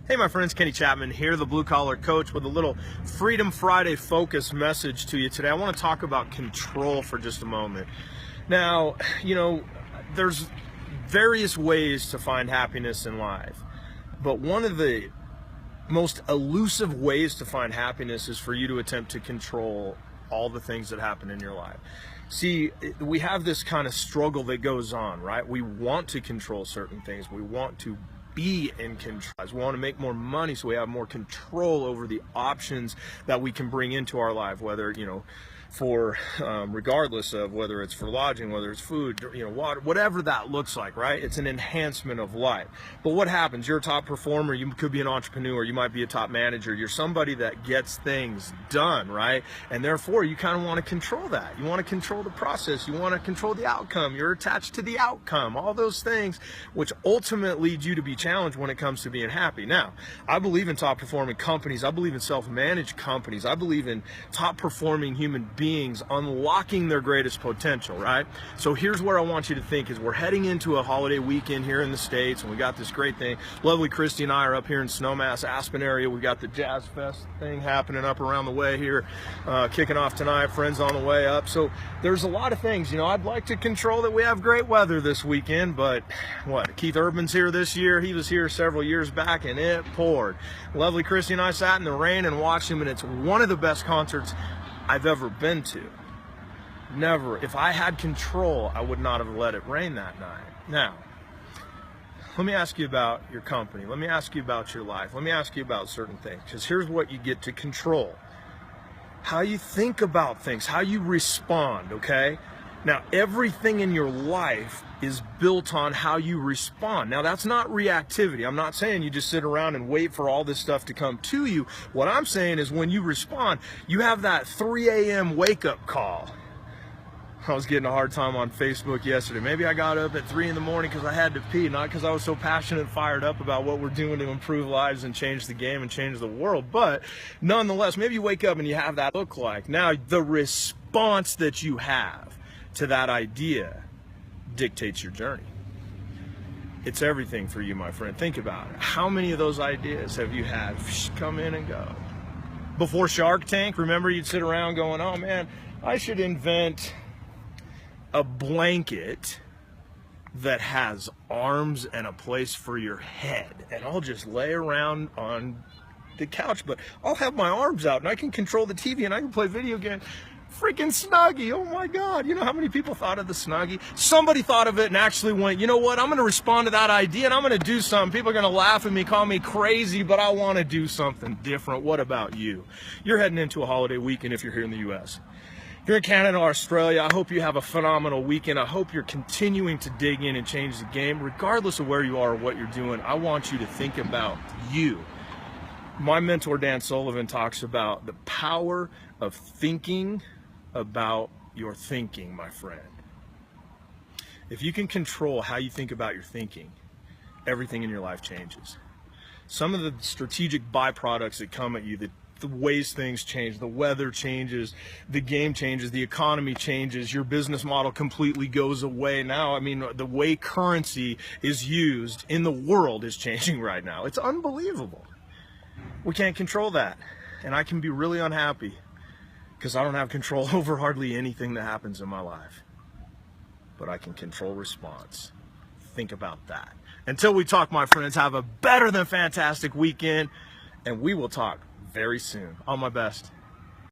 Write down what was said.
Hey my friends, Kenny Chapman here, the Blue Collar Coach, with a little Freedom Friday focus message to you today. I want to talk about control for just a moment. Now, there's various ways to find happiness in life, but one of the most elusive ways to find happiness is for you to attempt to control all the things that happen in your life. See, we have this kind of struggle that goes on, right? We want to control certain things. We want to be in control. We want to make more money so we have more control over the options that we can bring into our life, whether, regardless of whether it's for lodging, whether it's food, water, whatever that looks like, right? It's an enhancement of life. But what happens? You're a top performer. You could be an entrepreneur. You might be a top manager. You're somebody that gets things done, right? And therefore, you kind of want to control that. You want to control the process. You want to control the outcome. You're attached to the outcome. All those things, which ultimately lead you to be challenged when it comes to being happy. Now, I believe in top performing companies. I believe in self-managed companies. I believe in top performing human beings unlocking their greatest potential, right? So here's where I want you to think is we're heading into a holiday weekend here in the States, and we got this great thing. Lovely Christy and I are up here in Snowmass, Aspen area. We got the Jazz Fest thing happening up around the way here, kicking off tonight, friends on the way up. So there's a lot of things, I'd like to control that we have great weather this weekend, but Keith Urban's here this year. He was here several years back and it poured. Lovely Christy and I sat in the rain and watched him, and it's one of the best concerts I've ever been to. Never. If I had control, I would not have let it rain that night. Now, let me ask you about your company. Let me ask you about your life. Let me ask you about certain things, because here's what you get to control. How you think about things, how you respond, okay? Now, everything in your life is built on how you respond. Now, that's not reactivity. I'm not saying you just sit around and wait for all this stuff to come to you. What I'm saying is when you respond, you have that 3 a.m. wake-up call. I was getting a hard time on Facebook yesterday. Maybe I got up at 3 in the morning because I had to pee, not because I was so passionate and fired up about what we're doing to improve lives and change the game and change the world. But nonetheless, maybe you wake up and you have that look like. Now, the response that you have to that idea dictates your journey. It's everything for you, my friend. Think about it. How many of those ideas have you had come in and go? Before Shark Tank, remember you'd sit around going, oh man, I should invent a blanket that has arms and a place for your head, and I'll just lay around on the couch, but I'll have my arms out and I can control the TV and I can play video games. Freaking Snuggie, oh my God. You know how many people thought of the Snuggie? Somebody thought of it and actually went, you know what, I'm going to respond to that idea and I'm going to do something. People are going to laugh at me, call me crazy, but I want to do something different. What about you? You're heading into a holiday weekend if you're here in the U.S. If you're in Canada or Australia, I hope you have a phenomenal weekend. I hope you're continuing to dig in and change the game. Regardless of where you are or what you're doing, I want you to think about you. My mentor, Dan Sullivan, talks about the power of thinking about your thinking, my friend. If you can control how you think about your thinking, everything in your life changes. Some of the strategic byproducts that come at you, the ways things change, the weather changes, the game changes, the economy changes, your business model completely goes away. Now, the way currency is used in the world is changing right now. It's unbelievable. We can't control that. And I can be really unhappy because I don't have control over hardly anything that happens in my life. But I can control response. Think about that. Until we talk, my friends, have a better than fantastic weekend, and we will talk very soon. All my best.